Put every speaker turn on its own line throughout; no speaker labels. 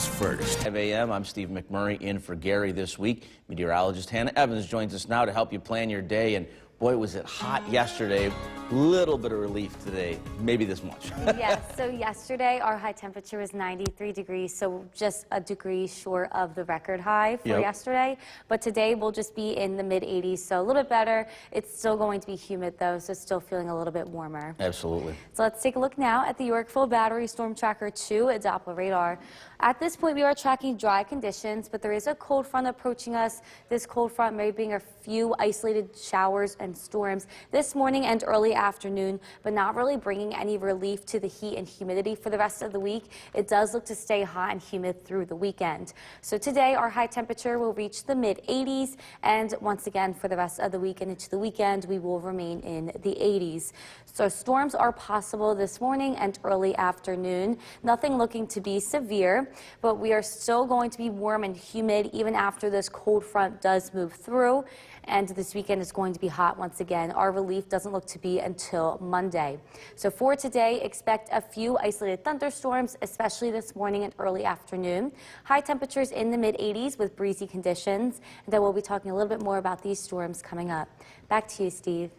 comes first.
5 a.m. I'm Steve McMurray in for Gary this week. Meteorologist Hannah Evans joins us now to help you plan your day. And boy, was it hot yesterday. Little bit of relief today, maybe this much.
Yes, so yesterday our high temperature was 93 degrees, so just a degree short of the record high for yesterday. But today we'll just be in the mid 80s, so a little bit better. It's still going to be humid though, so still feeling a little bit warmer.
Absolutely.
So let's take a look now at the Yorkville Battery Storm Tracker 2 at Doppler radar. At this point, we are tracking dry conditions, but there is a cold front approaching us. This cold front may bring a few isolated showers and storms this morning and early afternoon, but not really bringing any relief to the heat and humidity for the rest of the week. It does look to stay hot and humid through the weekend. So today, our high temperature will reach the mid 80s, and once again, for the rest of the week and into the weekend, we will remain in the 80s. So storms are possible this morning and early afternoon. Nothing looking to be severe, but we are still going to be warm and humid even after this cold front does move through. And this weekend is going to be hot once again. Our relief doesn't look to be until Monday. So for today, expect a few isolated thunderstorms, especially this morning and early afternoon. High temperatures in the mid 80s with breezy conditions. And then we'll be talking a little bit more about these storms coming up. Back to you, Steve.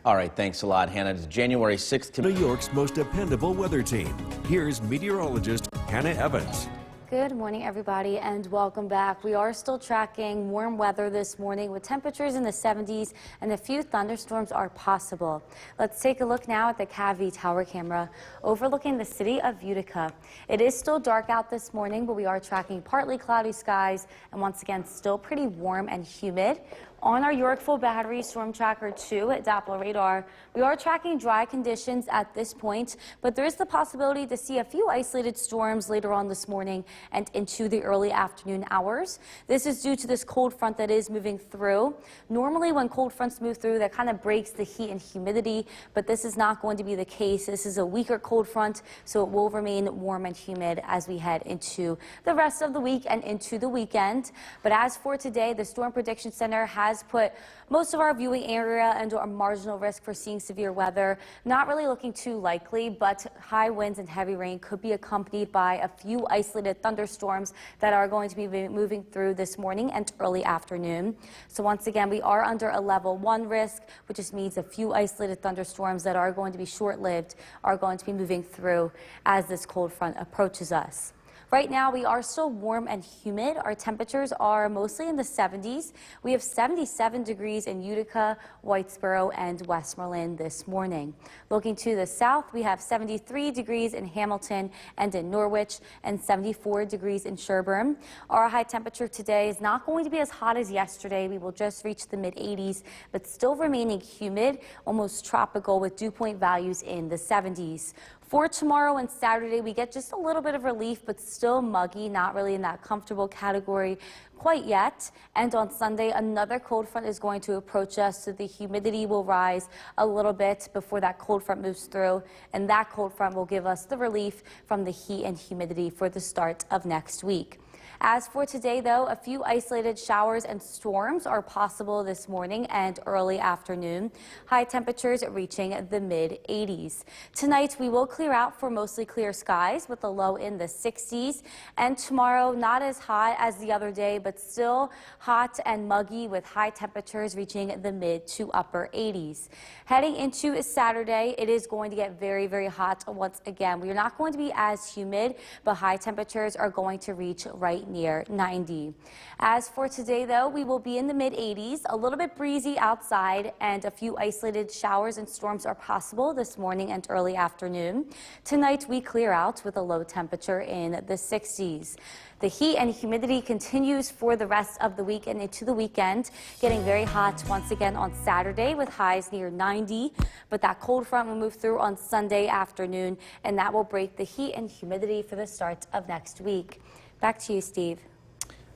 All right, thanks a lot, Hannah. It's January 6th.
New York's most dependable weather team. Here's meteorologist Hannah Evans.
Good morning, everybody, and welcome back. We are still tracking warm weather this morning with temperatures in the 70s, and a few thunderstorms are possible. Let's take a look now at the CAVI tower camera overlooking the city of Utica. It is still dark out this morning, but we are tracking partly cloudy skies and once again still pretty warm and humid. On our Yorkville Battery Storm Tracker 2 at Doppler radar, we are tracking dry conditions at this point, but there is the possibility to see a few isolated storms later on this morning and into the early afternoon hours. This is due to this cold front that is moving through. Normally when cold fronts move through, that kind of breaks the heat and humidity, but this is not going to be the case. This is a weaker cold front, so it will remain warm and humid as we head into the rest of the week and into the weekend. But as for today, the Storm Prediction Center has put most of our viewing area under a marginal risk for seeing severe weather. Not really looking too likely, but high winds and heavy rain could be accompanied by a few isolated thunderstorms that are going to be moving through this morning and early afternoon. So once again, we are under a level 1 risk, which just means a few isolated thunderstorms that are going to be short-lived are going to be moving through as this cold front approaches us. Right now, we are still warm and humid. Our temperatures are mostly in the 70s. We have 77 degrees in Utica, Whitesboro, and Westmoreland this morning. Looking to the south, we have 73 degrees in Hamilton and in Norwich, and 74 degrees in Sherburne. Our high temperature today is not going to be as hot as yesterday. We will just reach the mid 80s, but still remaining humid, almost tropical with dew point values in the 70s. For tomorrow and Saturday, we get just a little bit of relief, but still muggy, not really in that comfortable category quite yet. And on Sunday, another cold front is going to approach us, so the humidity will rise a little bit before that cold front moves through. And that cold front will give us the relief from the heat and humidity for the start of next week. As for today, though, a few isolated showers and storms are possible this morning and early afternoon. High temperatures reaching the mid 80s. Tonight, we will clear out for mostly clear skies with a low in the 60s. And tomorrow, not as hot as the other day, but still hot and muggy with high temperatures reaching the mid to upper 80s. Heading into Saturday, it is going to get very, very hot once again. We are not going to be as humid, but high temperatures are going to reach right near 90. As for today, though, we will be in the mid 80s, a little bit breezy outside, and a few isolated showers and storms are possible this morning and early afternoon. Tonight, we clear out with a low temperature in the 60s. The heat and humidity continues for the rest of the week and into the weekend, getting very hot once again on Saturday with highs near 90. But that cold front will move through on Sunday afternoon, and that will break the heat and humidity for the start of next week. Back to you, Steve.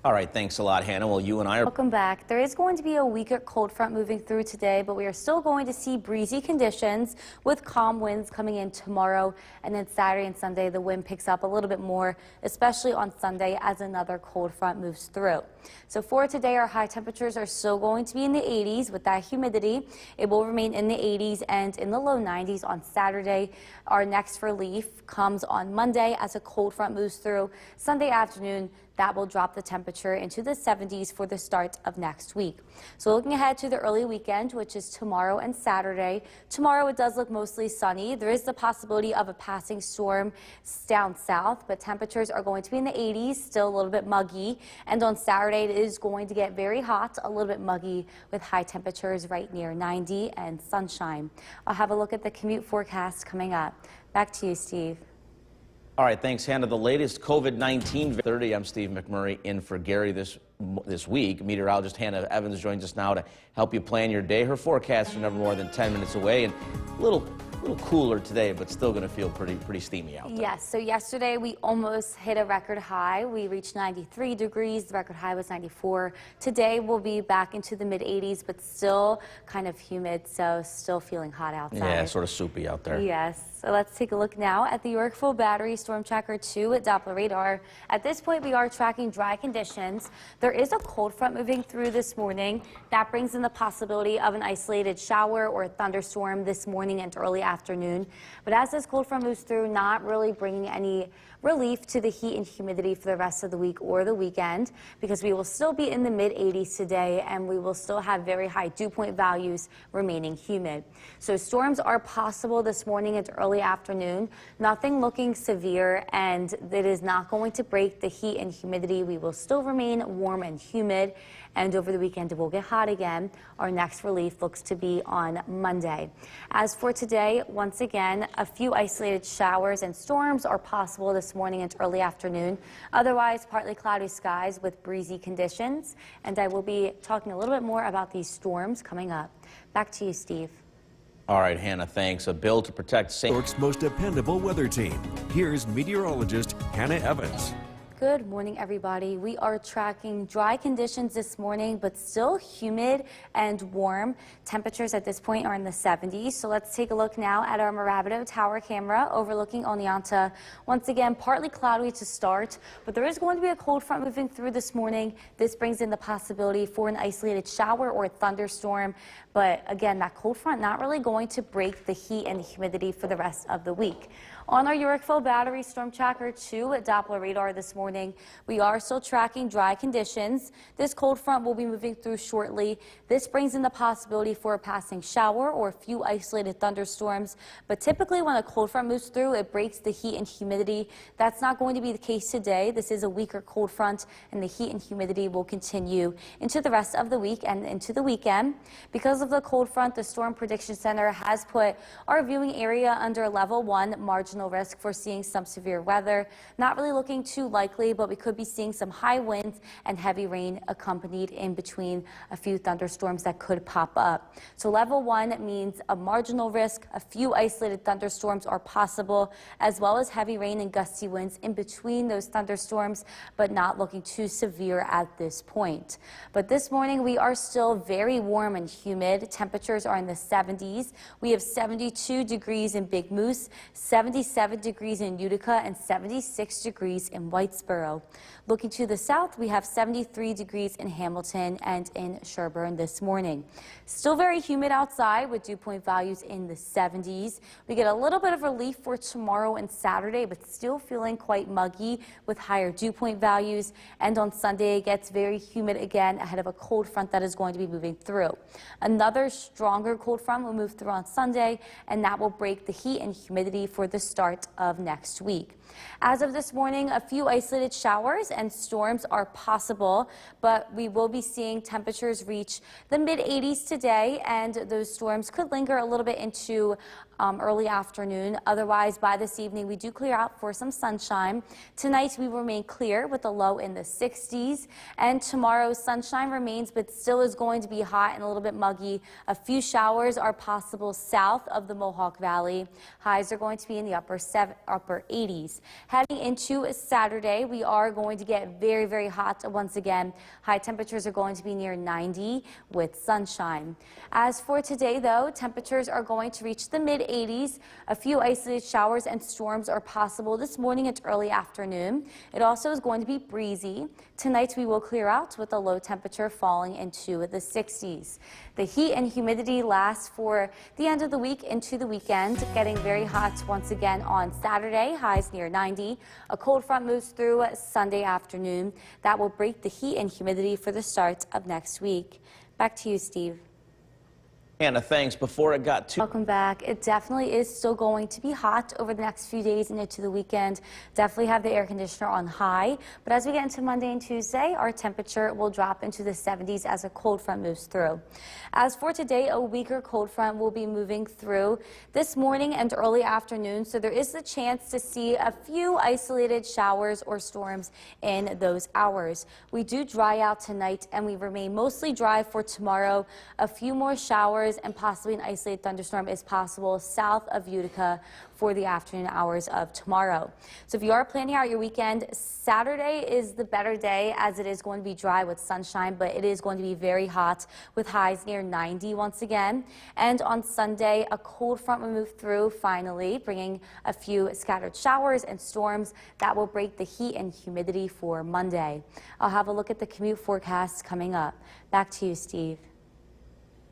All right, thanks a lot, Hannah. Well, you and I are...
Welcome back. There is going to be a weaker cold front moving through today, but we are still going to see breezy conditions with calm winds coming in tomorrow. And then Saturday and Sunday, the wind picks up a little bit more, especially on Sunday as another cold front moves through. So for today, our high temperatures are still going to be in the 80s with that humidity. It will remain in the 80s and in the low 90s on Saturday. Our next relief comes on Monday as a cold front moves through. Sunday afternoon, that will drop the temperature into the 70s for the start of next week. So looking ahead to the early weekend, which is tomorrow and Saturday. Tomorrow it does look mostly sunny. There is the possibility of a passing storm down south, but temperatures are going to be in the 80s, still a little bit muggy. And on Saturday it is going to get very hot, a little bit muggy with high temperatures right near 90 and sunshine. I'll have a look at the commute forecast coming up. Back to you, Steve.
All right, thanks, Hannah. The latest COVID-19 30. I'm Steve McMurray in for Gary this week. Meteorologist Hannah Evans joins us now to help you plan your day. Her forecasts are never more than 10 minutes away, and a little cooler today, but still going to feel pretty steamy out there.
Yes, so yesterday we almost hit a record high. We reached 93 degrees. The record high was 94. Today we'll be back into the mid 80s, but still kind of humid, so still feeling hot outside.
Yeah, sort of soupy out there.
Yes. So let's take a look now at the Yorkville Battery Storm Tracker 2 at Doppler radar. At this point, we are tracking dry conditions. There is a cold front moving through this morning. That brings in the possibility of an isolated shower or a thunderstorm this morning and early afternoon. But as this cold front moves through, not really bringing any relief to the heat and humidity for the rest of the week or the weekend, because we will still be in the mid 80s today and we will still have very high dew point values remaining humid. So storms are possible this morning and early afternoon. Nothing looking severe, and it is not going to break the heat and humidity. We will still remain warm and humid, and over the weekend it will get hot again. Our next relief looks to be on Monday. As for today, once again, a few isolated showers and storms are possible this morning and early afternoon. Otherwise, partly cloudy skies with breezy conditions, and I will be talking a little bit more about these storms coming up. Back to you, Steve.
All right, Hannah, thanks. A bill to protect
New York's most dependable weather team. Here's meteorologist Hannah Evans.
Good morning, everybody. We are tracking dry conditions this morning, but still humid and warm. Temperatures at this point are in the 70s. So let's take a look now at our Mirabito Tower camera overlooking Oneonta. Once again, partly cloudy to start, but there is going to be a cold front moving through this morning. This brings in the possibility for an isolated shower or a thunderstorm. But again, that cold front not really going to break the heat and the humidity for the rest of the week. On our Yorkville Battery Storm Tracker 2 at Doppler radar this morning, we are still tracking dry conditions. This cold front will be moving through shortly. This brings in the possibility for a passing shower or a few isolated thunderstorms. But typically when a cold front moves through, it breaks the heat and humidity. That's not going to be the case today. This is a weaker cold front, and the heat and humidity will continue into the rest of the week and into the weekend. Because of the cold front, the Storm Prediction Center has put our viewing area under level 1 marginal risk for seeing some severe weather. Not really looking too likely, but we could be seeing some high winds and heavy rain accompanied in between a few thunderstorms that could pop up. So level 1 means a marginal risk. A few isolated thunderstorms are possible, as well as heavy rain and gusty winds in between those thunderstorms, but not looking too severe at this point. But this morning we are still very warm and humid. Temperatures are in the 70s. We have 72 degrees in Big Moose, 77 degrees in Utica, and 76 degrees in Whitesboro. Looking to the south, we have 73 degrees in Hamilton and in Sherburne this morning. Still very humid outside with dew point values in the 70s. We get a little bit of relief for tomorrow and Saturday, but still feeling quite muggy with higher dew point values. And on Sunday, it gets very humid again ahead of a cold front that is going to be moving through. Another stronger cold front will move through on Sunday, and that will break the heat and humidity for the start of next week. As of this morning, a few isolated showers and storms are possible, but we will be seeing temperatures reach the mid 80s today, and those storms could linger a little bit into early afternoon. Otherwise, by this evening, we do clear out for some sunshine. Tonight, we remain clear with a low in the 60s. And tomorrow, sunshine remains, but still is going to be hot and a little bit muggy. A few showers are possible south of the Mohawk Valley. Highs are going to be in the upper 80s. Heading into Saturday, we are going to get very, very hot once again. High temperatures are going to be near 90 with sunshine. As for today, though, temperatures are going to reach the mid-80s. A few isolated showers and storms are possible this morning and early afternoon. It also is going to be breezy. Tonight, we will clear out with a low temperature falling into the 60s. The heat and humidity lasts for the end of the week into the weekend, getting very hot once again on Saturday, highs near 90. A cold front moves through Sunday afternoon. That will break the heat and humidity for the start of next week. Back to you, Steve.
Hannah, thanks. Before it got too...
Welcome back. It definitely is still going to be hot over the next few days and into the weekend. Definitely have the air conditioner on high. But as we get into Monday and Tuesday, our temperature will drop into the 70s as a cold front moves through. As for today, a weaker cold front will be moving through this morning and early afternoon. So there is the chance to see a few isolated showers or storms in those hours. We do dry out tonight and we remain mostly dry for tomorrow. A few more showers and possibly an isolated thunderstorm is possible south of Utica for the afternoon hours of tomorrow. So if you are planning out your weekend, Saturday is the better day as it is going to be dry with sunshine, but it is going to be very hot with highs near 90 once again. And on Sunday, a cold front will move through finally, bringing a few scattered showers and storms that will break the heat and humidity for Monday. I'll have a look at the commute forecast coming up. Back to you, Steve.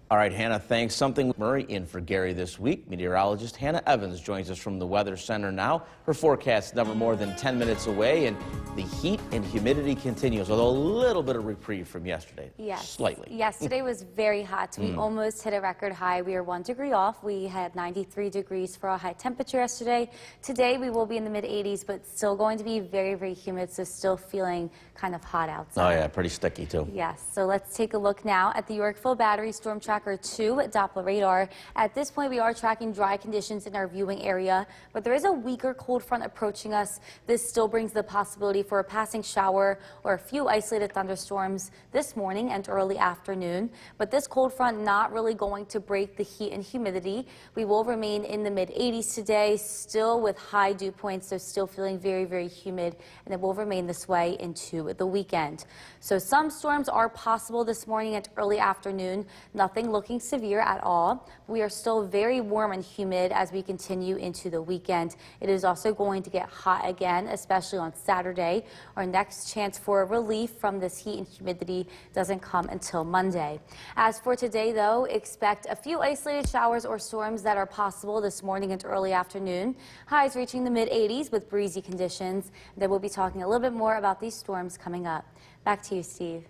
All right, Hannah, thanks. Something Murray in for Gary this week. Meteorologist Hannah Evans joins us from the Weather Center now. Her forecast is never more than 10 minutes away, and the heat and humidity continues, although a little bit of reprieve from yesterday.
Yes.
Slightly.
Yesterday was very hot. We almost hit a record high. We are 1 degree off. We had 93 degrees for a high temperature yesterday. Today, we will be in the mid-80s, but still going to be very, very humid, so still feeling kind of hot outside.
Oh, yeah, pretty sticky, too.
Yes, so let's take a look now at the Yorkville Battery Storm Tracker 2 Doppler radar. At this point, we are tracking dry conditions in our viewing area, but there is a weaker cold front approaching us. This still brings the possibility for a passing shower or a few isolated thunderstorms this morning and early afternoon. But this cold front not really going to break the heat and humidity. We will remain in the mid-80s today, still with high dew points, so still feeling very, very humid, and it will remain this way into the weekend. So some storms are possible this morning and early afternoon. Nothing looking severe at all. We are still very warm and humid as we continue into the weekend. It is also going to get hot again, especially on Saturday. Our next chance for relief from this heat and humidity doesn't come until Monday. As for today, though, expect a few isolated showers or storms that are possible this morning and early afternoon. Highs reaching the mid-80s with breezy conditions. Then we'll be talking a little bit more about these storms coming up. Back to you, Steve.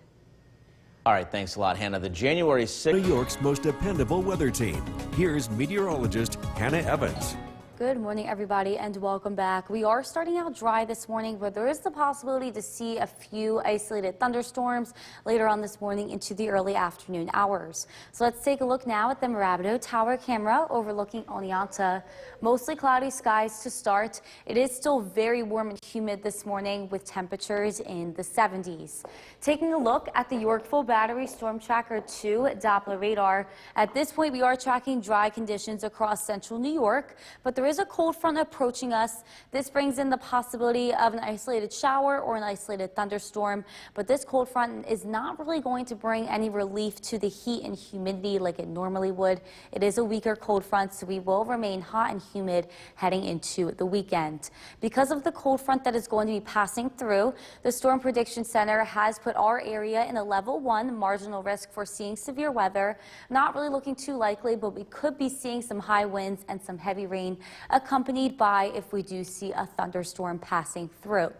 All right, thanks a lot, Hannah. The January 6th...
New York's most dependable weather team. Here's meteorologist Hannah Evans.
Good morning, everybody, and welcome back. We are starting out dry this morning, but there is the possibility to see a few isolated thunderstorms later on this morning into the early afternoon hours. So let's take a look now at the Mirabito Tower camera overlooking Oneonta. Mostly cloudy skies to start. It is still very warm and humid this morning with temperatures in the 70s. Taking a look at the Yorkville Battery Storm Tracker 2 Doppler radar. At this point, we are tracking dry conditions across central New York, but there is a cold front approaching us. This brings in the possibility of an isolated shower or an isolated thunderstorm, but this cold front is not really going to bring any relief to the heat and humidity like it normally would. It is a weaker cold front, so we will remain hot and humid heading into the weekend. Because of the cold front that is going to be passing through, the Storm Prediction Center has put our area in a level 1 marginal risk for seeing severe weather. Not really looking too likely, but we could be seeing some high winds and some heavy rain, accompanied by if we do see a thunderstorm passing through.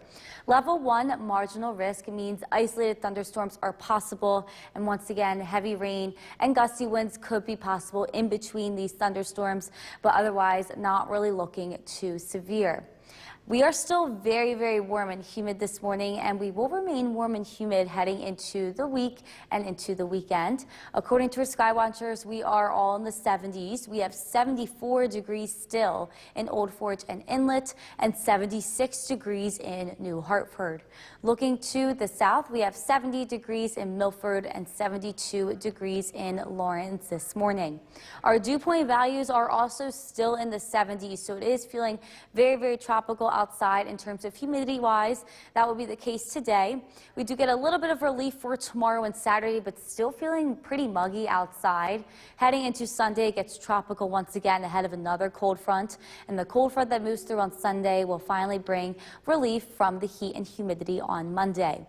Level 1 marginal risk means isolated thunderstorms are possible, and once again, heavy rain and gusty winds could be possible in between these thunderstorms, but otherwise not really looking too severe. We are still very, very warm and humid this morning, and we will remain warm and humid heading into the week and into the weekend. According to our Skywatchers, we are all in the 70s. We have 74 degrees still in Old Forge and Inlet and 76 degrees in New Hartford. Looking to the south, we have 70 degrees in Milford and 72 degrees in Lawrence this morning. Our dew point values are also still in the 70s, so it is feeling very, very tropical outside in terms of humidity wise. That will be the case today. We do get a little bit of relief for tomorrow and Saturday, but still feeling pretty muggy outside. Heading into Sunday, it gets tropical once again ahead of another cold front, and the cold front that moves through on Sunday will finally bring relief from the heat and humidity on Monday.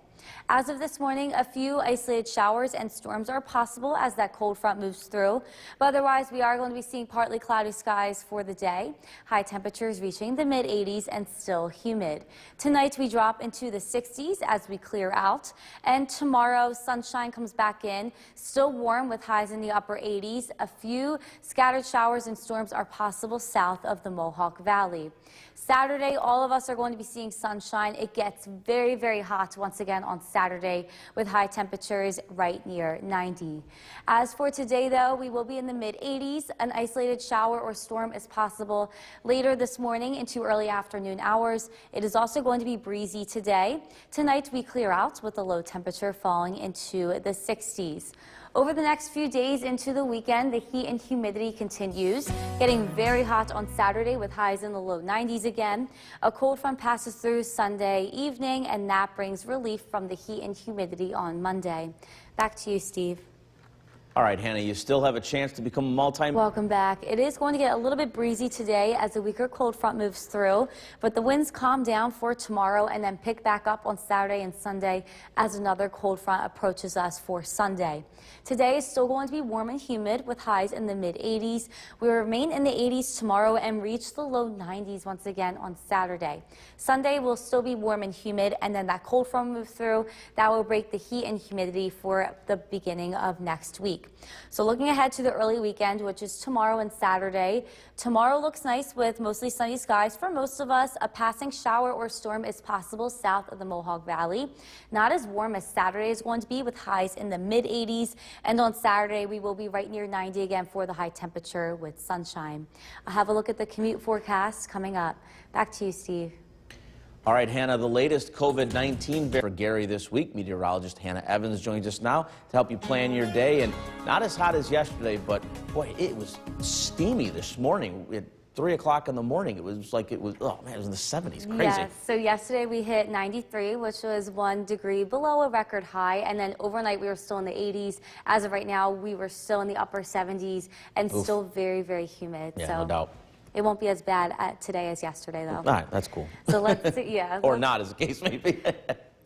As of this morning, a few isolated showers and storms are possible as that cold front moves through. But otherwise, we are going to be seeing partly cloudy skies for the day. High temperatures reaching the mid-80s and still humid. Tonight, we drop into the 60s as we clear out. And tomorrow, sunshine comes back in. Still warm with highs in the upper 80s. A few scattered showers and storms are possible south of the Mohawk Valley. Saturday, all of us are going to be seeing sunshine. It gets very, very hot once again on Saturday with high temperatures right near 90. As for today, though, we will be in the mid-80s. An isolated shower or storm is possible later this morning into early afternoon hours. It is also going to be breezy today. Tonight, we clear out with the low temperature falling into the 60s. Over the next few days into the weekend, the heat and humidity continues, getting very hot on Saturday with highs in the low 90s again. A cold front passes through Sunday evening, and that brings relief from the heat and humidity on Monday. Back to you, Steve.
All right, Hannah, you still have a chance to become a multi.
Welcome back. It is going to get a little bit breezy today as a weaker cold front moves through, but the winds calm down for tomorrow and then pick back up on Saturday and Sunday as another cold front approaches us for Sunday. Today is still going to be warm and humid with highs in the mid-80s. We will remain in the 80s tomorrow and reach the low 90s once again on Saturday. Sunday will still be warm and humid, and then that cold front moves through. That will break the heat and humidity for the beginning of next week. So looking ahead to the early weekend, which is tomorrow and Saturday. Tomorrow looks nice with mostly sunny skies for most of us. A passing shower or storm is possible south of the Mohawk Valley. Not as warm as Saturday is going to be with highs in the mid-80s. And on Saturday, we will be right near 90 again for the high temperature with sunshine. I'll have a look at the commute forecast coming up. Back to you, Steve.
All right, Hannah, the latest COVID-19 for Gary this week. Meteorologist Hannah Evans joins us now to help you plan your day. And not as hot as yesterday, but boy, it was steamy this morning. At 3 o'clock in the morning, it was like it was, oh man, it was in the 70s. Crazy.
Yes, so yesterday we hit 93, which was 1 degree below a record high. And then overnight we were still in the 80s. As of right now, we were still in the upper 70s and still very, very humid.
Yeah,
so
no doubt.
It won't be as bad today as yesterday, though.
All right, that's cool.
So let's see, yeah.
Or not, as the case may be.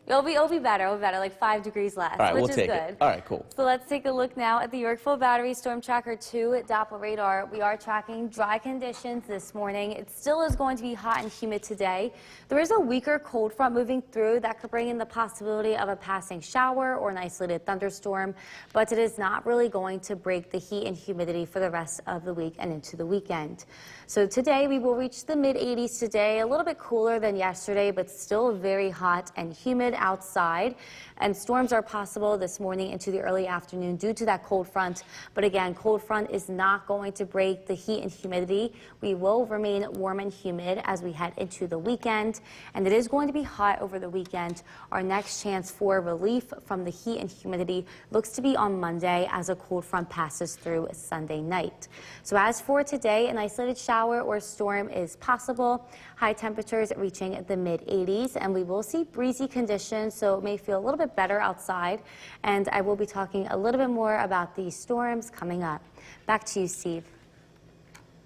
It'll be better, like 5 degrees less,
All right,
which
we'll
is
take
good.
it. All right, cool.
So let's take a look now at the Yorkville Battery Storm Tracker 2 Doppler radar. We are tracking dry conditions this morning. It still is going to be hot and humid today. There is a weaker cold front moving through that could bring in the possibility of a passing shower or an isolated thunderstorm, but it is not really going to break the heat and humidity for the rest of the week and into the weekend. So today we will reach the mid-80s today, a little bit cooler than yesterday, but still very hot and humid outside. And storms are possible this morning into the early afternoon due to that cold front. But again, cold front is not going to break the heat and humidity. We will remain warm and humid as we head into the weekend. And it is going to be hot over the weekend. Our next chance for relief from the heat and humidity looks to be on Monday as a cold front passes through Sunday night. So as for today, an isolated shower or storm is possible. High temperatures reaching the mid-80s, and we will see breezy conditions, so it may feel a little bit better outside. And I will be talking a little bit more about these storms coming up. Back to you, Steve.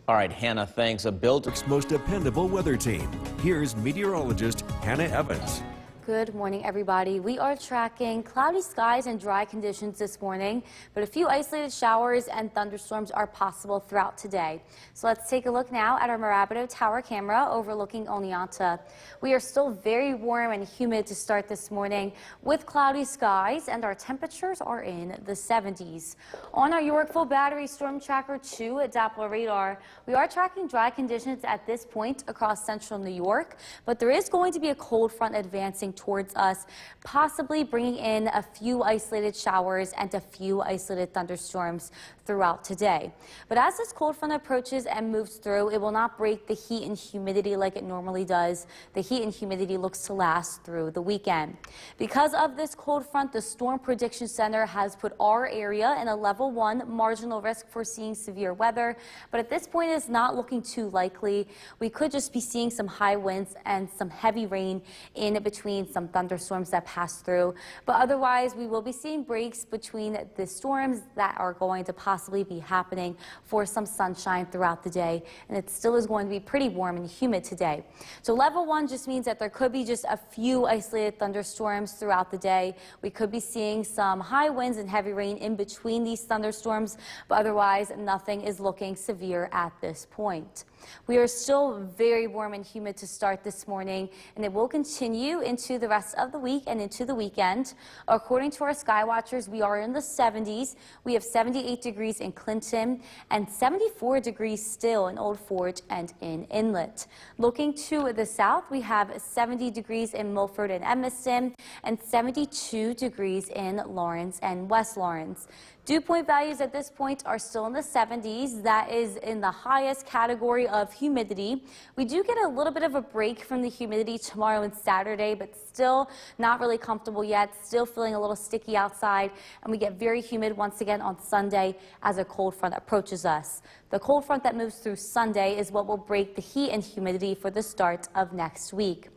All right, Hannah, thanks. A builder's
Most dependable weather team. Here's meteorologist Hannah Evans.
Good morning, everybody. We are tracking cloudy skies and dry conditions this morning, but a few isolated showers and thunderstorms are possible throughout today. So let's take a look now at our Mirabito Tower camera overlooking Oneonta. We are still very warm and humid to start this morning with cloudy skies, and our temperatures are in the 70s. On our Yorkville Battery Storm Tracker 2 at Doppler radar, we are tracking dry conditions at this point across central New York, but there is going to be a cold front advancing towards us, possibly bringing in a few isolated showers and a few isolated thunderstorms throughout today. But as this cold front approaches and moves through, it will not break the heat and humidity like it normally does. The heat and humidity looks to last through the weekend. Because of this cold front, the Storm Prediction Center has put our area in a level 1 marginal risk for seeing severe weather, but at this point it's not looking too likely. We could just be seeing some high winds and some heavy rain in between some thunderstorms that pass through, but otherwise we will be seeing breaks between the storms that are going to possibly be happening for some sunshine throughout the day, and it still is going to be pretty warm and humid today. So level 1 just means that there could be just a few isolated thunderstorms throughout the day. We could be seeing some high winds and heavy rain in between these thunderstorms, but otherwise nothing is looking severe at this point. We are still very warm and humid to start this morning, and it will continue into the rest of the week and into the weekend. According to our sky watchers, we are in the 70s. We have 78 degrees in Clinton and 74 degrees still in Old Forge and in Inlet. Looking to the south, we have 70 degrees in Milford and Evanston and 72 degrees in Lawrence and West Lawrence. Dew point values at this point are still in the 70s. That is in the highest category of humidity. We do get a little bit of a break from the humidity tomorrow and Saturday, but still not really comfortable yet. Still feeling a little sticky outside, and we get very humid once again on Sunday as a cold front approaches us. The cold front that moves through Sunday is what will break the heat and humidity for the start of next week.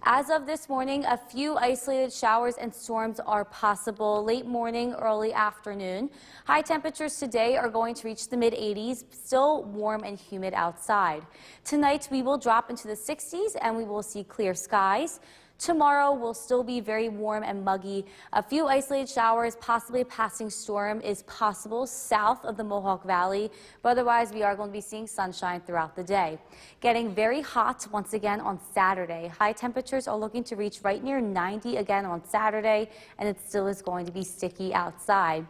As of this morning, a few isolated showers and storms are possible late morning, early afternoon. High temperatures today are going to reach the mid-80s, still warm and humid outside. Tonight, we will drop into the 60s and we will see clear skies. Tomorrow will still be very warm and muggy. A few isolated showers, possibly a passing storm is possible south of the Mohawk Valley, but otherwise we are going to be seeing sunshine throughout the day. Getting very hot once again on Saturday. High temperatures are looking to reach right near 90 again on Saturday, and it still is going to be sticky outside.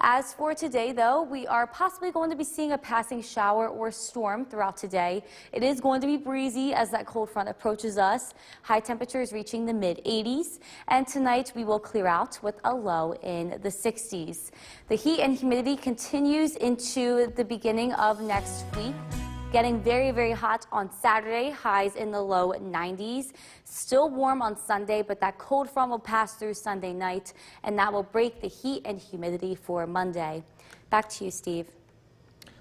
As for today, though, we are possibly going to be seeing a passing shower or storm throughout today. It is going to be breezy as that cold front approaches us. High temperatures reaching the mid-80s, and tonight we will clear out with a low in the 60s. The heat and humidity continues into the beginning of next week. Getting very, very hot on Saturday, highs in the low 90s. Still warm on Sunday, but that cold front will pass through Sunday night, and that will break the heat and humidity for Monday. Back to you, Steve.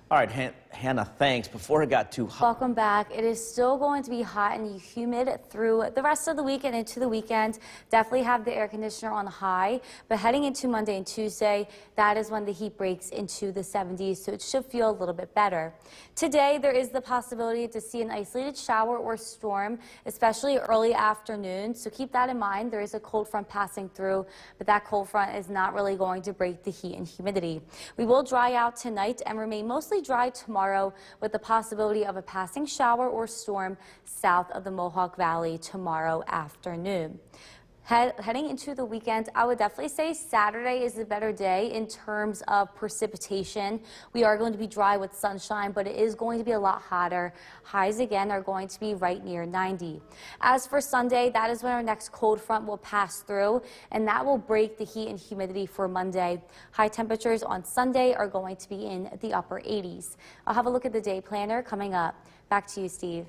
All right, Hannah, thanks. Before it got too hot.
Welcome back. It is still going to be hot and humid through the rest of the week and into the weekend. Definitely have the air conditioner on high, but heading into Monday and Tuesday, that is when the heat breaks into the 70s, so it should feel a little bit better. Today, there is the possibility to see an isolated shower or storm, especially early afternoon, so keep that in mind. There is a cold front passing through, but that cold front is not really going to break the heat and humidity. We will dry out tonight and remain mostly dry tomorrow with the possibility of a passing shower or storm south of the Mohawk Valley tomorrow afternoon. Heading into the weekend, I would definitely say Saturday is a better day in terms of precipitation. We are going to be dry with sunshine, but it is going to be a lot hotter. Highs again are going to be right near 90. As for Sunday, that is when our next cold front will pass through, and that will break the heat and humidity for Monday. High temperatures on Sunday are going to be in the upper 80s. I'll have a look at the day planner coming up. Back to you, Steve.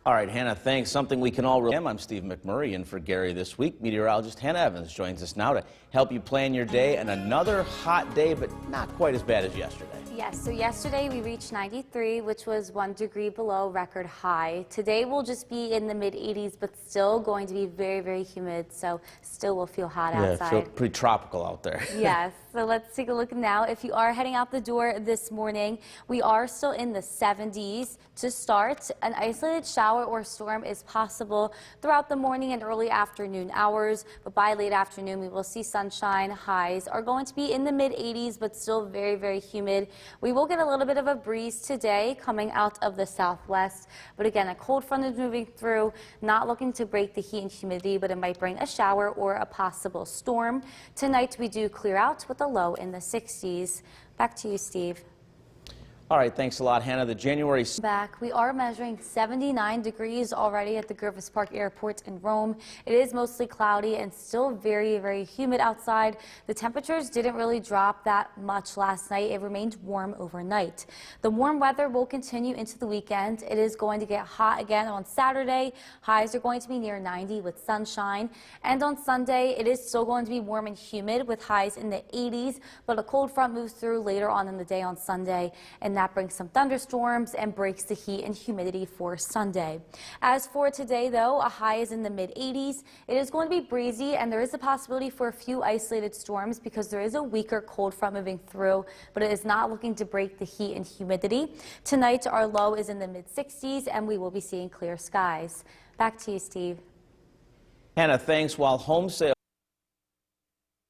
All right, Hannah, thanks. Something we can all relate to. I'm Steve McMurray in for Gary this week. Meteorologist Hannah Evans joins us now to help you plan your day. And another hot day, but not quite as bad as yesterday.
Yes, so yesterday we reached 93, which was 1 degree below record high. Today will just be in the mid-80s, but still going to be very, very humid, so still will feel hot outside.
Yeah, feel pretty tropical out there.
Yes. So let's take a look now. If you are heading out the door this morning, we are still in the 70s to start. An isolated shower or storm is possible throughout the morning and early afternoon hours, but by late afternoon we will see sunshine. Highs are going to be in the mid 80s, but still very, very humid. We will get a little bit of a breeze today coming out of the southwest, but again, a cold front is moving through, not looking to break the heat and humidity, but it might bring a shower or a possible storm. Tonight we do clear out with a low in the 60s. Back to you, Steve.
All right, thanks a lot, Hannah. The January
Back, we are measuring 79 degrees already at the Griffith Park Airport in Rome. It is mostly cloudy and still very, very humid outside. The temperatures didn't really drop that much last night. It remained warm overnight. The warm weather will continue into the weekend. It is going to get hot again on Saturday. Highs are going to be near 90 with sunshine. And on Sunday, it is still going to be warm and humid with highs in the 80s, but a cold front moves through later on in the day on Sunday, and that brings some thunderstorms and breaks the heat and humidity for Sunday. As for today, though, a high is in the mid 80s. It is going to be breezy, and there is a possibility for a few isolated storms because there is a weaker cold front moving through, but it is not looking to break the heat and humidity. Tonight, our low is in the mid 60s, and we will be seeing clear skies. Back to you, Steve.
Hannah, thanks. While home sales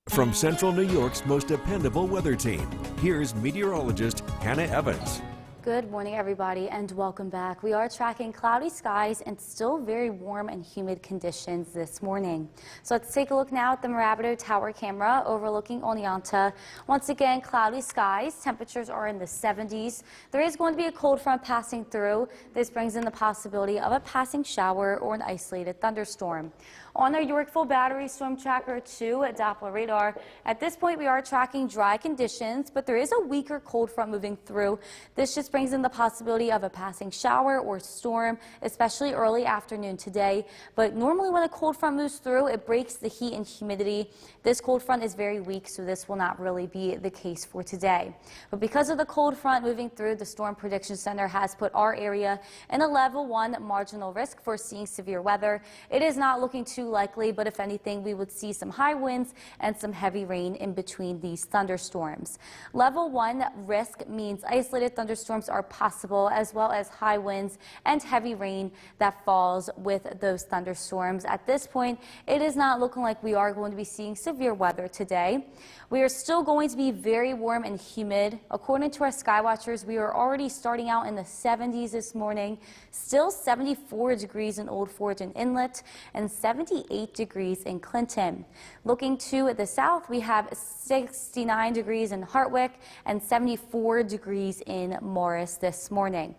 From Central New York's most dependable weather team, here's meteorologist Hannah Evans.
Good morning, everybody, and welcome back. We are tracking cloudy skies and still very warm and humid conditions this morning. So let's take a look now at the Mirabito Tower camera overlooking Oneonta. Once again, cloudy skies. Temperatures are in the 70s. There is going to be a cold front passing through. This brings in the possibility of a passing shower or an isolated thunderstorm. On our Yorkville Battery Storm Tracker 2 at Doppler radar, at this point we are tracking dry conditions, but there is a weaker cold front moving through. This just brings in the possibility of a passing shower or storm, especially early afternoon today. But normally when a cold front moves through, it breaks the heat and humidity. This cold front is very weak, so this will not really be the case for today. But because of the cold front moving through, the Storm Prediction Center has put our area in a level 1 marginal risk for seeing severe weather. It is not looking too likely, but if anything, we would see some high winds and some heavy rain in between these thunderstorms. Level 1 risk means isolated thunderstorms are possible, as well as high winds and heavy rain that falls with those thunderstorms. At this point, it is not looking like we are going to be seeing severe weather today. We are still going to be very warm and humid. According to our sky watchers, we are already starting out in the 70s this morning, still 74 degrees in Old Forge and Inlet, and 78 degrees in Clinton. Looking to the south, we have 69 degrees in Hartwick and 74 degrees in Morris this morning.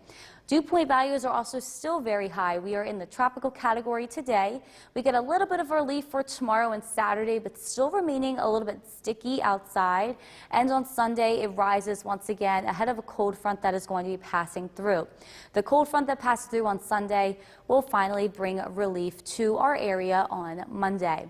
Dew point values are also still very high. We are in the tropical category today. We get a little bit of relief for tomorrow and Saturday, but still remaining a little bit sticky outside. And on Sunday, it rises once again ahead of a cold front that is going to be passing through. The cold front that passed through on Sunday will finally bring relief to our area on Monday.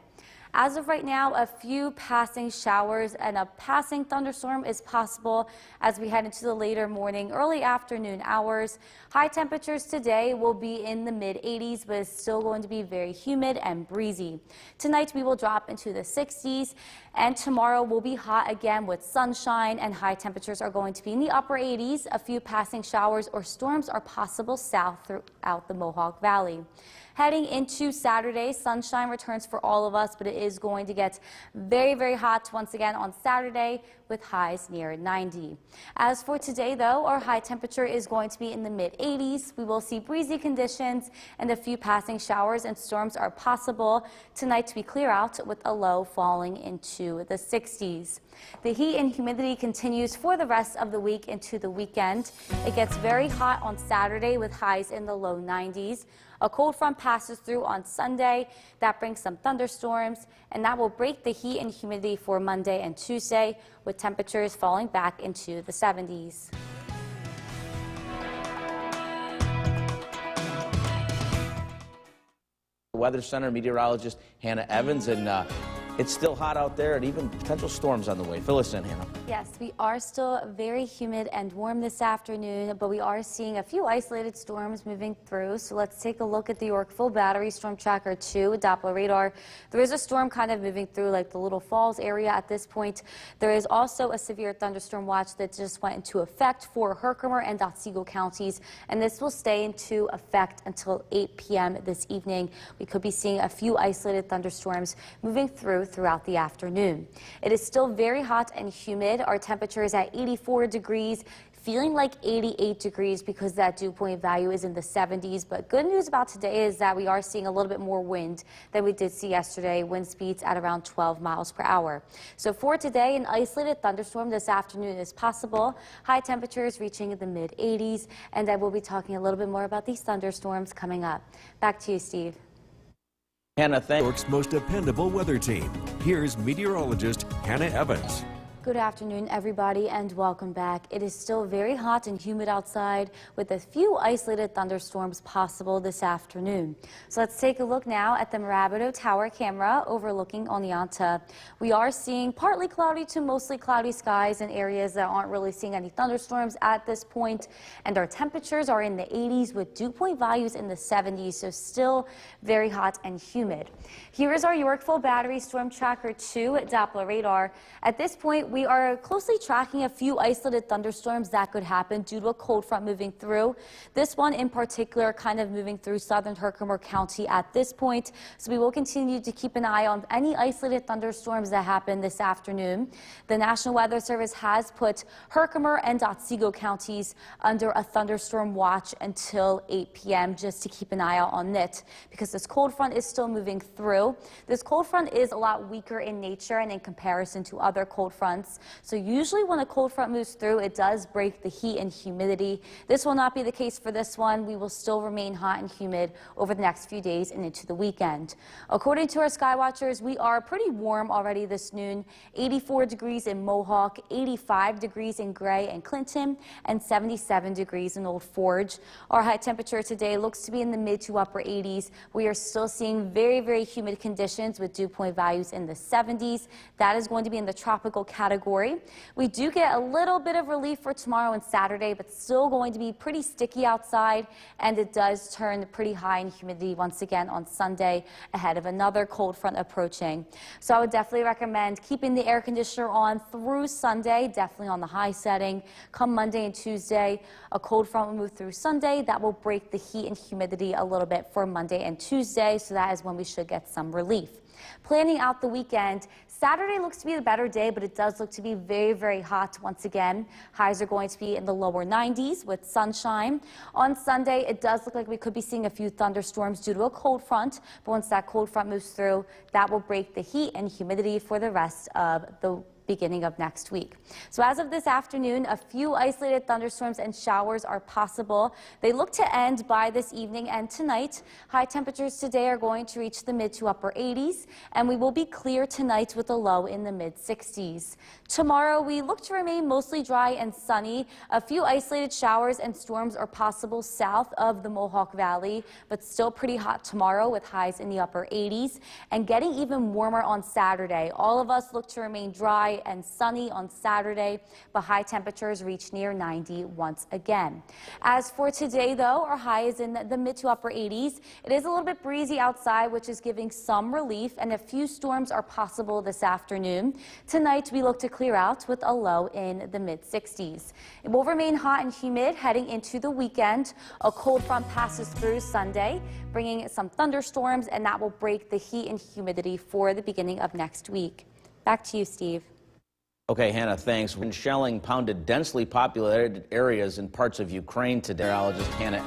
As of right now, a few passing showers and a passing thunderstorm is possible as we head into the later morning, early afternoon hours. High temperatures today will be in the mid 80s, but it's still going to be very humid and breezy. Tonight we will drop into the 60s, and tomorrow will be hot again with sunshine, and high temperatures are going to be in the upper 80s. A few passing showers or storms are possible south throughout the Mohawk Valley. Heading into Saturday, sunshine returns for all of us, but it is going to get very, very hot once again on Saturday with highs near 90. As for today, though, our high temperature is going to be in the mid 80s. We will see breezy conditions, and a few passing showers and storms are possible. Tonight we clear out with a low falling into the 60s. The heat and humidity continues for the rest of the week into the weekend. It gets very hot on Saturday with highs in the low 90s. A cold front passes through on Sunday. That brings some thunderstorms, and that will break the heat and humidity for Monday and Tuesday, with temperatures falling back into the 70s.
Weather Center meteorologist Hannah Evans, and It's still hot out there and even potential storms on the way. Fill us in, Hannah.
Yes, we are still very humid and warm this afternoon, but we are seeing a few isolated storms moving through. So let's take a look at the Yorkville Battery Storm Tracker 2 with Doppler radar. There is a storm kind of moving through like the Little Falls area at this point. There is also a severe thunderstorm watch that just went into effect for Herkimer and Otsego counties, and this will stay into effect until 8 p.m. this evening. We could be seeing a few isolated thunderstorms moving throughout the afternoon. It is still very hot and humid. Our temperature is at 84 degrees. Feeling like 88 degrees because that dew point value is in the 70s. But good news about today is that we are seeing a little bit more wind than we did see yesterday, wind speeds at around 12 miles per hour. So for today, an isolated thunderstorm this afternoon is possible. High temperatures reaching the mid 80s. And I will be talking a little bit more about these thunderstorms coming up. Back to you, Steve.
Hannah,
New York's most dependable weather team. Here's meteorologist Hannah Evans.
Good afternoon, everybody, and welcome back. It is still very hot and humid outside with a few isolated thunderstorms possible this afternoon. So let's take a look now at the Mirabito Tower camera overlooking Oneonta. We are seeing partly cloudy to mostly cloudy skies in areas that aren't really seeing any thunderstorms at this point. And our temperatures are in the 80s with dew point values in the 70s, so still very hot and humid. Here is our Yorkville Battery Storm Tracker 2 Doppler radar. At this point, we are closely tracking a few isolated thunderstorms that could happen due to a cold front moving through. This one in particular kind of moving through southern Herkimer County at this point. So we will continue to keep an eye on any isolated thunderstorms that happen this afternoon. The National Weather Service has put Herkimer and Otsego counties under a thunderstorm watch until 8 p.m. just to keep an eye out on it because this cold front is still moving through. This cold front is a lot weaker in nature and in comparison to other cold fronts. So usually when a cold front moves through, it does break the heat and humidity. This will not be the case for this one. We will still remain hot and humid over the next few days and into the weekend. According to our Skywatchers, we are pretty warm already this noon. 84 degrees in Mohawk, 85 degrees in Gray and Clinton, and 77 degrees in Old Forge. Our high temperature today looks to be in the mid to upper 80s. We are still seeing very, very humid conditions with dew point values in the 70s. That is going to be in the tropical category. We do get a little bit of relief for tomorrow and Saturday, but still going to be pretty sticky outside, and it does turn pretty high in humidity once again on Sunday ahead of another cold front approaching. So I would definitely recommend keeping the air conditioner on through Sunday, definitely on the high setting. Come Monday and Tuesday, a cold front will move through Sunday. That will break the heat and humidity a little bit for Monday and Tuesday, so that is when we should get some relief. Planning out the weekend, Saturday looks to be the better day, but it does look to be very, very hot once again. Highs are going to be in the lower 90s with sunshine. On Sunday, it does look like we could be seeing a few thunderstorms due to a cold front, but once that cold front moves through, that will break the heat and humidity for the rest of the beginning of next week. So as of this afternoon, a few isolated thunderstorms and showers are possible. They look to end by this evening and tonight. High temperatures today are going to reach the mid to upper 80s, and we will be clear tonight with a low in the mid 60s. Tomorrow, we look to remain mostly dry and sunny. A few isolated showers and storms are possible south of the Mohawk Valley, but still pretty hot tomorrow with highs in the upper 80s and getting even warmer on Saturday. All of us look to remain dry and sunny on Saturday, but high temperatures reach near 90 once again. As for today, though, our high is in the mid to upper 80s. It is a little bit breezy outside, which is giving some relief, and a few storms are possible this afternoon. Tonight, we look to clear out with a low in the mid 60s. It will remain hot and humid heading into the weekend. A cold front passes through Sunday, bringing some thunderstorms, and that will break the heat and humidity for the beginning of next week. Back to you, Steve.
Okay, Hannah, thanks. When shelling pounded densely populated areas in parts of Ukraine today, meteorologist Hannah,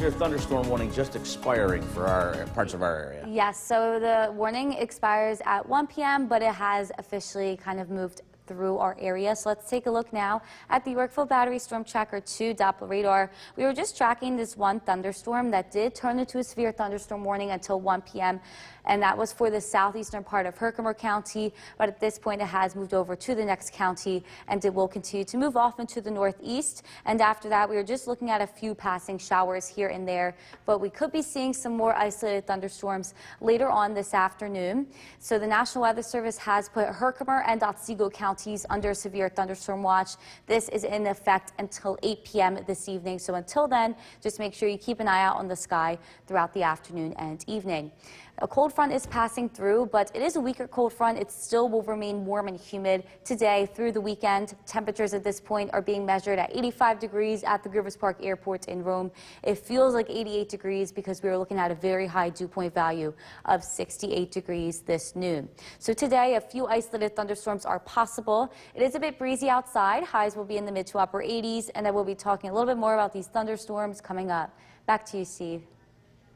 your thunderstorm warning just expiring for our parts of our area.
Yes, so the warning expires at 1 p.m., but it has officially kind of moved through our area. So let's take a look now at the Yorkville Battery Storm Tracker 2 Doppler radar. We were just tracking this one thunderstorm that did turn into a severe thunderstorm warning until 1 p.m. and that was for the southeastern part of Herkimer County, but at this point it has moved over to the next county, and it will continue to move off into the northeast. And after that, we are just looking at a few passing showers here and there, but we could be seeing some more isolated thunderstorms later on this afternoon. So the National Weather Service has put Herkimer and Otsego counties under severe thunderstorm watch. This is in effect until 8 p.m. this evening. So until then, just make sure you keep an eye out on the sky throughout the afternoon and evening. A cold front is passing through, but it is a weaker cold front. It still will remain warm and humid today through the weekend. Temperatures at this point are being measured at 85 degrees at the Rivers Park Airport in Rome. It feels like 88 degrees because we are looking at a very high dew point value of 68 degrees this noon. So today, a few isolated thunderstorms are possible. It is a bit breezy outside. Highs will be in the mid to upper 80s, and I will be talking a little bit more about these thunderstorms coming up. Back to you, Steve.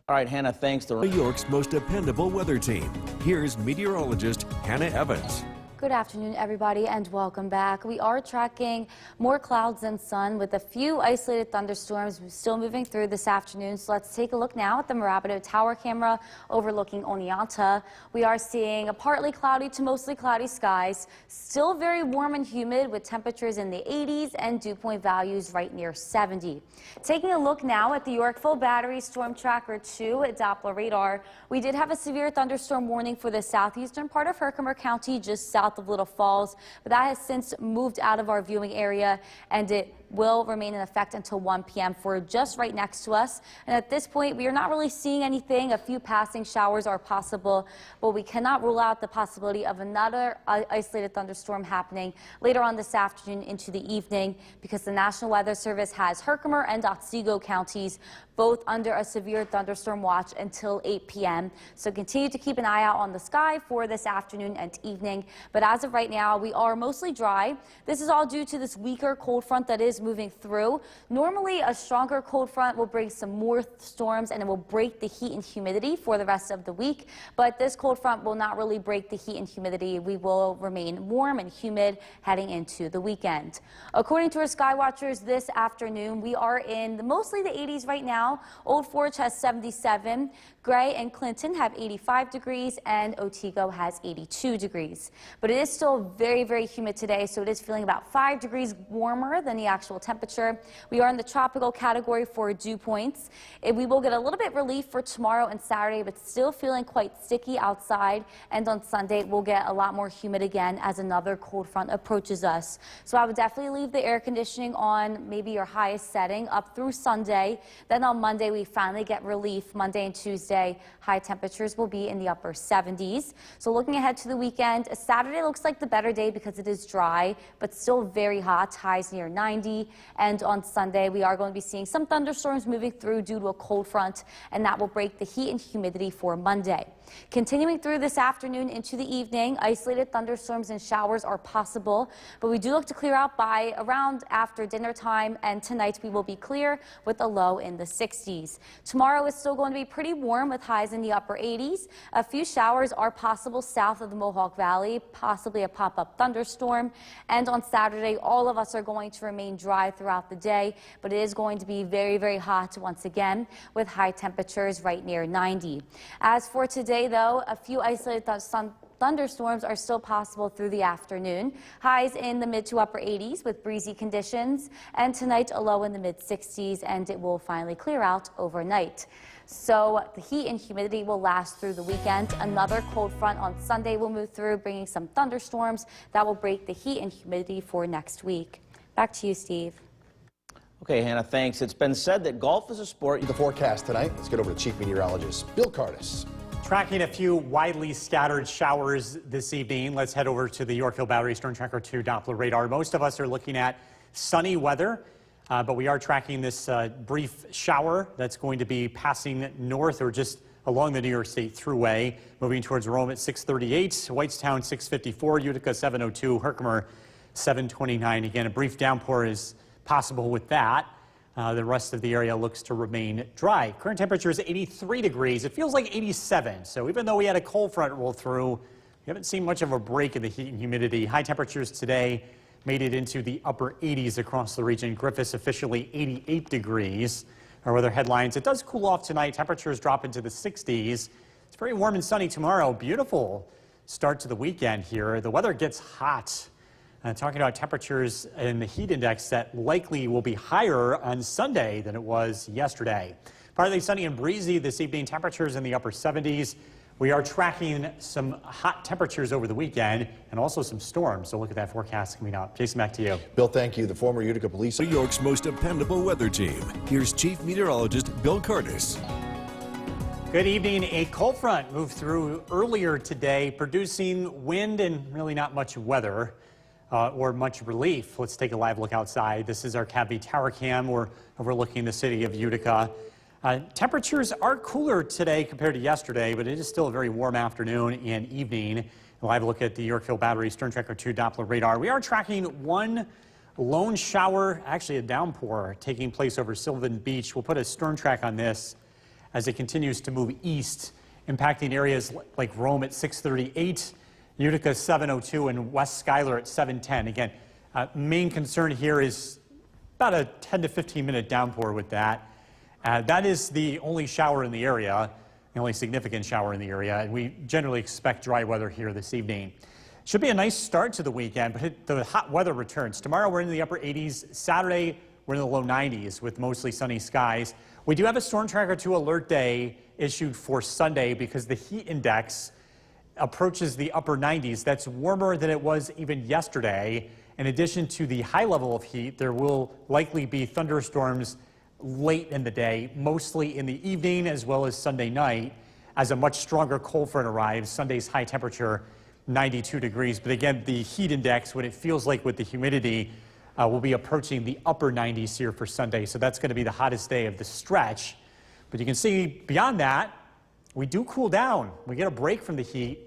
All right, Hannah, thanks.
New York's most dependable weather team. Here's meteorologist Hannah Evans.
Good afternoon, everybody, and welcome back. We are tracking more clouds than sun with a few isolated thunderstorms still moving through this afternoon. So let's take a look now at the Mirabito Tower camera overlooking Oneonta. We are seeing a partly cloudy to mostly cloudy skies, still very warm and humid with temperatures in the 80s and dew point values right near 70. Taking a look now at the Yorkville Battery Storm Tracker 2 at Doppler radar, we did have a severe thunderstorm warning for the southeastern part of Herkimer County, just south of Little Falls, but that has since moved out of our viewing area, and it will remain in effect until 1 p.m. for just right next to us. And at this point, we are not really seeing anything. A few passing showers are possible, but we cannot rule out the possibility of another isolated thunderstorm happening later on this afternoon into the evening, because the National Weather Service has Herkimer and Otsego counties both under a severe thunderstorm watch until 8 p.m. So continue to keep an eye out on the sky for this afternoon and evening. But as of right now, we are mostly dry. This is all due to this weaker cold front that is moving through. Normally, a stronger cold front will bring some more storms, and it will break the heat and humidity for the rest of the week. But this cold front will not really break the heat and humidity. We will remain warm and humid heading into the weekend. According to our sky watchers this afternoon, we are in mostly the 80s right now. Old Forge has 77. Gray and Clinton have 85 degrees, and Otsego has 82 degrees. But it is still very, very humid today, so it is feeling about 5 degrees warmer than the actual temperature. We are in the tropical category for dew points. We will get a little bit relief for tomorrow and Saturday, but still feeling quite sticky outside. And on Sunday, we'll get a lot more humid again as another cold front approaches us. So I would definitely leave the air conditioning on, maybe your highest setting, up through Sunday. Then on Monday, we finally get relief. Monday and Tuesday, high temperatures will be in the upper 70s. So looking ahead to the weekend, Saturday looks like the better day because it is dry, but still very hot, highs near 90. And on Sunday, we are going to be seeing some thunderstorms moving through due to a cold front, and that will break the heat and humidity for Monday. Continuing through this afternoon into the evening, isolated thunderstorms and showers are possible, but we do look to clear out by around after dinner time, and tonight we will be clear with a low in the 60s. Tomorrow is still going to be pretty warm with highs in the upper 80s. A few showers are possible south of the Mohawk Valley, possibly a pop-up thunderstorm. And on Saturday, all of us are going to remain dry throughout the day, but it is going to be very, very hot once again with high temperatures right near 90. As for today, though, a few isolated thunderstorms are still possible through the afternoon. Highs in the mid to upper 80s with breezy conditions, and tonight a low in the mid 60s, and it will finally clear out overnight. So the heat and humidity will last through the weekend. Another cold front on Sunday will move through, bringing some thunderstorms that will break the heat and humidity for next week. Back to you, Steve.
Okay, Hannah, thanks. It's been said that golf is a sport.
The forecast tonight. Let's get over to Chief Meteorologist Bill Cardis.
Tracking a few widely scattered showers this evening. Let's head over to the Yorkville Battery Storm Tracker 2 Doppler radar. Most of us are looking at sunny weather, but we are tracking this brief shower that's going to be passing north or just along the New York State Thruway, moving towards Rome at 638, Whitestown 654, Utica 702, Herkimer 729. Again, a brief downpour is possible with that. The rest of the area looks to remain dry. Current temperature is 83 degrees. It feels like 87. So even though we had a cold front roll through, we haven't seen much of a break in the heat and humidity. High temperatures today made it into the upper 80s across the region. Griffiths officially 88 degrees. Our weather headlines, it does cool off tonight. Temperatures drop into the 60s. It's very warm and sunny tomorrow. Beautiful start to the weekend here. The weather gets hot. Talking about temperatures and the heat index that likely will be higher on Sunday than it was yesterday. Partly sunny and breezy this evening, temperatures in the upper 70s. We are tracking some hot temperatures over the weekend and also some storms. So look at that forecast coming up. Jason, back to you.
Bill, thank you. The former Utica police.
New York's most dependable weather team. Here's Chief Meteorologist Bill Curtis.
Good evening. A cold front moved through earlier today, producing wind and really not much weather or much relief. Let's take a live look outside. This is our CAVI Tower Cam. We're overlooking the city of Utica. Temperatures are cooler today compared to yesterday, but it is still a very warm afternoon and evening. A live look at the Yorkville Battery Storm Tracker 2 Doppler radar. We are tracking one lone shower, actually a downpour, taking place over Sylvan Beach. We'll put a storm track on this as it continues to move east, impacting areas like Rome at 638, Utica 702, and West Schuyler at 710. Again, main concern here is about a 10 to 15 minute downpour with that. That is the only shower in the area, the only significant shower in the area, and we generally expect dry weather here this evening. Should be a nice start to the weekend, but the hot weather returns. Tomorrow we're in the upper 80s. Saturday we're in the low 90s with mostly sunny skies. We do have a Storm Tracker 2 alert day issued for Sunday because the heat index approaches the upper 90s. That's warmer than it was even yesterday. In addition to the high level of heat, there will likely be thunderstorms late in the day, mostly in the evening as well as Sunday night, as a much stronger cold front arrives. Sunday's high temperature 92 degrees, but again, the heat index, what it feels like with the humidity, will be approaching the upper 90s here for Sunday, so that's going to be the hottest day of the stretch. But you can see beyond that, we do cool down. We get a break from the heat.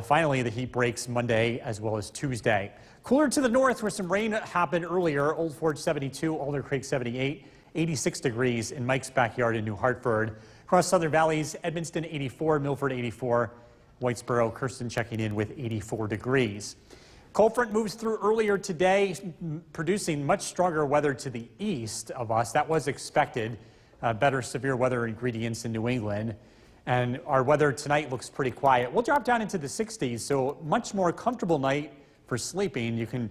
Finally, the heat breaks Monday as well as Tuesday. Cooler to the north where some rain happened earlier. Old Forge 72, Alder Creek 78. 86 degrees in Mike's backyard in New Hartford. Across Southern Valleys, Edmonston 84, Milford 84, Whitesboro, Kirsten checking in with 84 degrees. Cold front moves through earlier today, producing much stronger weather to the east of us. That was expected. Better severe weather ingredients in New England. And our weather tonight looks pretty quiet. We'll drop down into the 60s, so much more comfortable night for sleeping. You can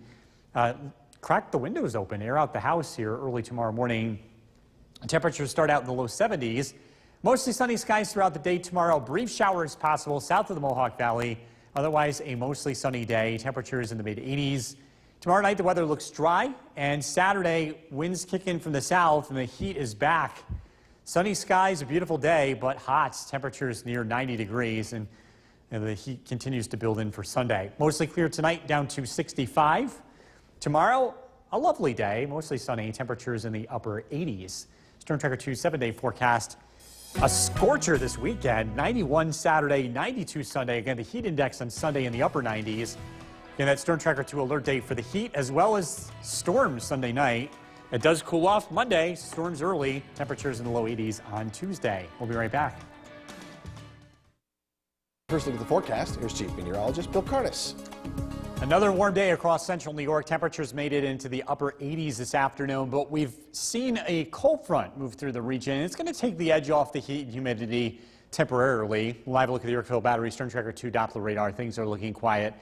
crack the windows open, air out the house here early tomorrow morning. Temperatures start out in the low 70s. Mostly sunny skies throughout the day tomorrow. Brief showers possible south of the Mohawk Valley. Otherwise, a mostly sunny day. Temperatures in the mid 80s. Tomorrow night, the weather looks dry. And Saturday, winds kick in from the south and the heat is back. Sunny skies, a beautiful day, but hot. Temperatures near 90 degrees. And the heat continues to build in for Sunday. Mostly clear tonight, down to 65. Tomorrow, a lovely day. Mostly sunny. Temperatures in the upper 80s. Storm Tracker 2 7-day forecast. A scorcher this weekend, 91 Saturday, 92 Sunday. Again, the heat index on Sunday in the upper 90s. Again, that Storm Tracker 2 alert day for the heat as well as storms Sunday night. It does cool off Monday, storms early, temperatures in the low 80s on Tuesday. We'll be right back.
First look at the forecast. Here's Chief Meteorologist Bill Curtis.
Another warm day across central New York. Temperatures made it into the upper 80s this afternoon, but we've seen a cold front move through the region. It's going to take the edge off the heat and humidity temporarily. Live look at the Yorkville Battery Storm Tracker 2 Doppler radar. Things are looking quiet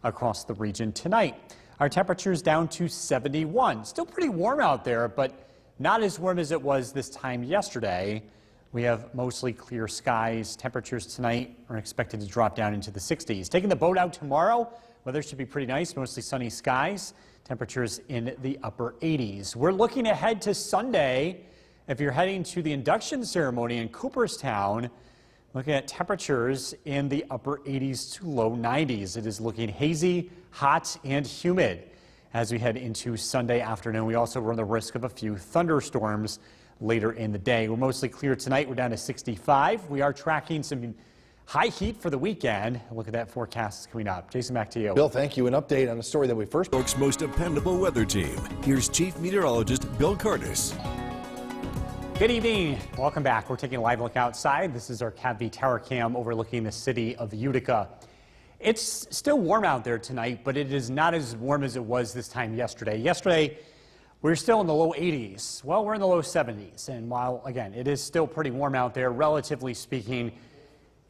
across the region tonight. Our temperatures down to 71. Still pretty warm out there, but not as warm as it was this time yesterday. We have mostly clear skies. Temperatures tonight are expected to drop down into the 60s. Taking the boat out tomorrow. Weather should be pretty nice, mostly sunny skies. Temperatures in the upper 80s. We're looking ahead to Sunday. If you're heading to the induction ceremony in Cooperstown, looking at temperatures in the upper 80s to low 90s. It is looking hazy, hot, and humid as we head into Sunday afternoon. We also run the risk of a few thunderstorms later in the day. We're mostly clear tonight. We're down to 65. We are tracking some high heat for the weekend. Look at that forecast coming up. Jason, back to you.
Bill, thank you. An update on a story that we first...
New York's most dependable weather team. Here's Chief Meteorologist Bill Curtis.
Good evening. Welcome back. We're taking a live look outside. This is our CAVI Tower Cam overlooking the city of Utica. It's still warm out there tonight, but it is not as warm as it was this time yesterday. Yesterday, we were still in the low 80s. Well, we're in the low 70s. And while, again, it is still pretty warm out there, relatively speaking,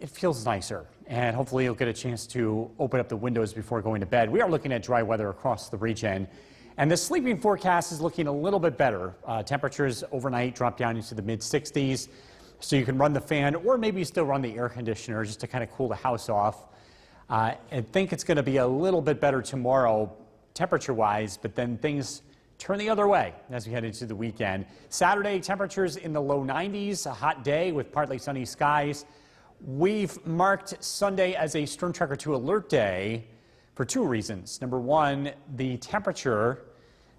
it feels nicer, and hopefully you'll get a chance to open up the windows before going to bed. We are looking at dry weather across the region, and the sleeping forecast is looking a little bit better. Temperatures overnight drop down into the mid-60s, so you can run the fan or maybe still run the air conditioner just to kind of cool the house off. I think it's going to be a little bit better tomorrow temperature-wise, but then things turn the other way as we head into the weekend. Saturday, temperatures in the low 90s, a hot day with partly sunny skies. We've marked Sunday as a Storm Tracker 2 alert day for two reasons. Number one, the temperature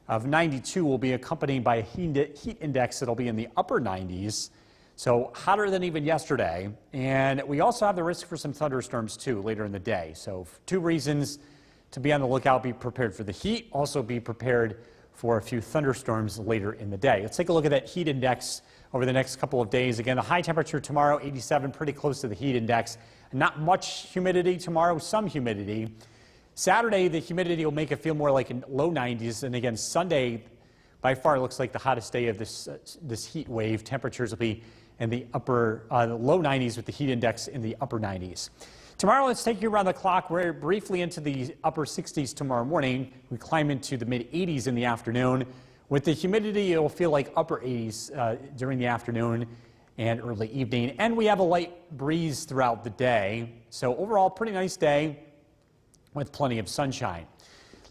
of 92 will be accompanied by a heat index that'll be in the upper 90s, so hotter than even yesterday. And we also have the risk for some thunderstorms too later in the day. So two reasons to be on the lookout. Be prepared for the heat, also be prepared for a few thunderstorms later in the day. Let's take a look at that heat index over the next couple of days. Again, the high temperature tomorrow, 87, pretty close to the heat index. Not much humidity tomorrow, some humidity. Saturday, the humidity will make it feel more like in low 90s. And again, Sunday, by far, looks like the hottest day of this heat wave. Temperatures will be in the low 90s with the heat index in the upper 90s. Tomorrow, let's take you around the clock. We're briefly into the upper 60s tomorrow morning. We climb into the mid 80s in the afternoon. With the humidity, it'll feel like upper 80s during the afternoon and early evening. And we have a light breeze throughout the day. So overall, pretty nice day with plenty of sunshine.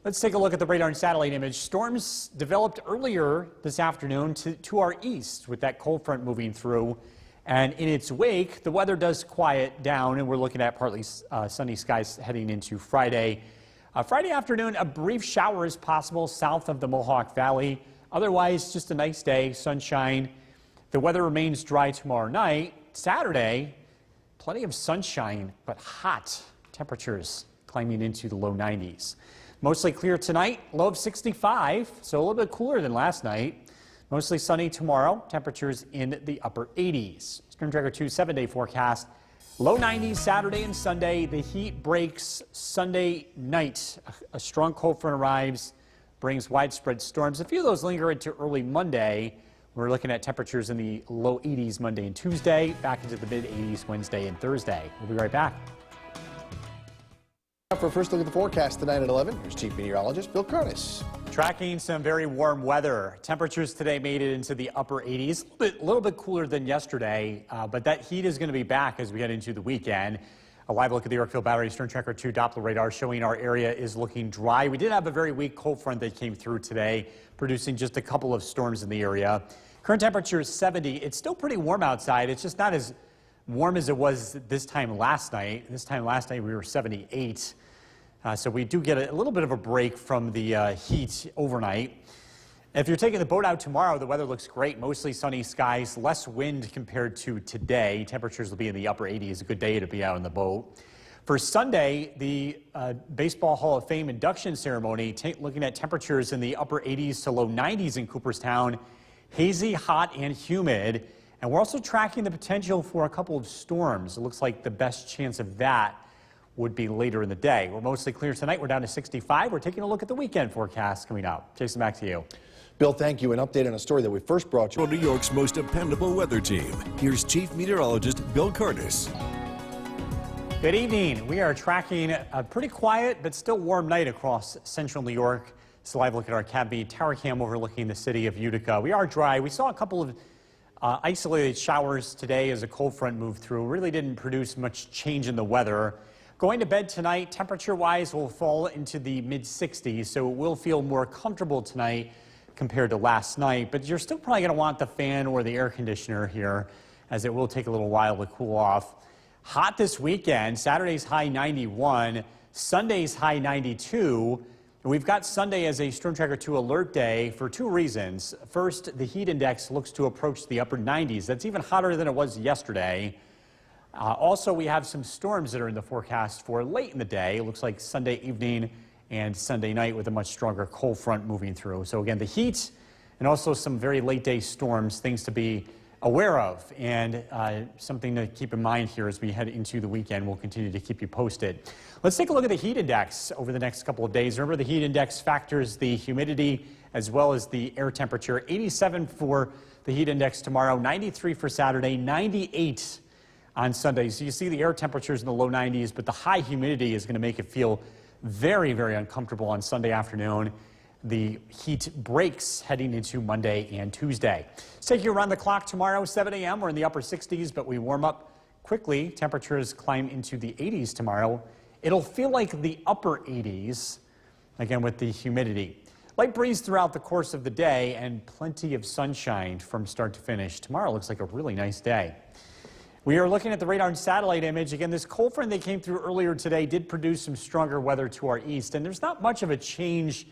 Let's take a look at the radar and satellite image. Storms developed earlier this afternoon to our east with that cold front moving through. And in its wake, the weather does quiet down, and we're looking at partly sunny skies heading into Friday. Friday afternoon, a brief shower is possible south of the Mohawk Valley. Otherwise, just a nice day, sunshine. The weather remains dry tomorrow night. Saturday, plenty of sunshine, but hot. Temperatures climbing into the low 90s. Mostly clear tonight, low of 65, so a little bit cooler than last night. Mostly sunny tomorrow, temperatures in the upper 80s. Storm Tracker 2 7-day forecast. Low 90s Saturday and Sunday. The heat breaks Sunday night. A strong cold front arrives, brings widespread storms. A few of those linger into early Monday. We're looking at temperatures in the low 80s Monday and Tuesday, back into the mid 80s Wednesday and Thursday. We'll be right back.
For a first look at the forecast tonight at 11, here's Chief Meteorologist Bill Curtis.
Tracking some very warm weather. Temperatures today made it into the upper 80s, a little bit cooler than yesterday, but that heat is going to be back as we get into the weekend. A live look at the Yorkville Battery Storm Tracker 2 Doppler radar showing our area is looking dry. We did have a very weak cold front that came through today, producing just a couple of storms in the area. Current temperature is 70. It's still pretty warm outside. It's just not as warm as it was this time last night. This time last night we were 78. So we do get a little bit of a break from the heat overnight. If you're taking the boat out tomorrow, the weather looks great. Mostly sunny skies, less wind compared to today. Temperatures will be in the upper 80s. A good day to be out on the boat. For Sunday, the Baseball Hall of Fame induction ceremony, looking at temperatures in the upper 80s to low 90s in Cooperstown. Hazy, hot, and humid. And we're also tracking the potential for a couple of storms. It looks like the best chance of that would be later in the day. We're mostly clear tonight. We're down to 65. We're taking a look at the weekend forecast coming up. Jason, back to you.
Bill, thank you. An update on a story that we first brought you.
New York's most dependable weather team. Here's Chief Meteorologist Bill Curtis.
Good evening. We are tracking a pretty quiet but still warm night across central New York. It's a live look at our CAB tower cam overlooking the city of Utica. We are dry. We saw a couple of isolated showers today as a cold front moved through. Really didn't produce much change in the weather. Going to bed tonight, temperature-wise, will fall into the mid-60s, so it will feel more comfortable tonight compared to last night. But you're still probably going to want the fan or the air conditioner here, as it will take a little while to cool off. Hot this weekend. Saturday's high 91, Sunday's high 92. We've got Sunday as a Storm Tracker 2 alert day for two reasons. First, the heat index looks to approach the upper 90s. That's even hotter than it was yesterday. Also, we have some storms that are in the forecast for late in the day. It looks like Sunday evening and Sunday night with a much stronger cold front moving through. So again, the heat and also some very late day storms, things to be aware of, and something to keep in mind here as we head into the weekend. We'll continue to keep you posted. Let's take a look at the heat index over the next couple of days. Remember, the heat index factors the humidity as well as the air temperature. 87 for the heat index tomorrow, 93 for Saturday, 98 on Sunday. So you see the air temperatures in the low 90s, but the high humidity is going to make it feel very, very uncomfortable on Sunday afternoon. The heat breaks heading into Monday and Tuesday. Let's take you around the clock tomorrow, 7 a.m. We're in the upper 60s, but we warm up quickly. Temperatures climb into the 80s tomorrow. It'll feel like the upper 80s, again with the humidity. Light breeze throughout the course of the day and plenty of sunshine from start to finish. Tomorrow looks like a really nice day. We are looking at the radar and satellite image. Again, this cold front that came through earlier today did produce some stronger weather to our east, and there's not much of a change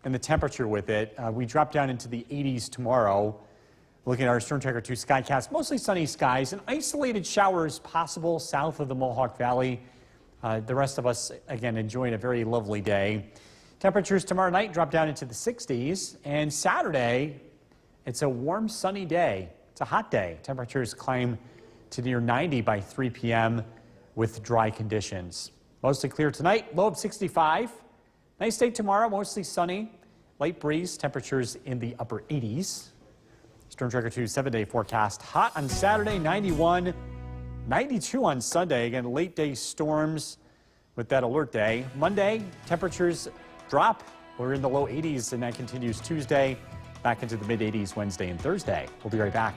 in the temperature with it. We drop down into the 80s tomorrow. Looking at our Storm Tracker 2 Skycast, mostly sunny skies and isolated showers possible south of the Mohawk Valley. The rest of us, again, enjoying a very lovely day. Temperatures tomorrow night drop down into the 60s, and Saturday, it's a warm, sunny day. It's a hot day. Temperatures climb to near 90 by 3 p.m. with dry conditions. Mostly clear tonight, low of 65. Nice day tomorrow, mostly sunny. Light breeze, temperatures in the upper 80s. Storm Tracker 2 7-day forecast. Hot on Saturday, 91. 92 on Sunday. Again, late day storms with that alert day. Monday, temperatures drop. We're in the low 80s, and that continues Tuesday. Back into the mid 80s Wednesday and Thursday. We'll be right back.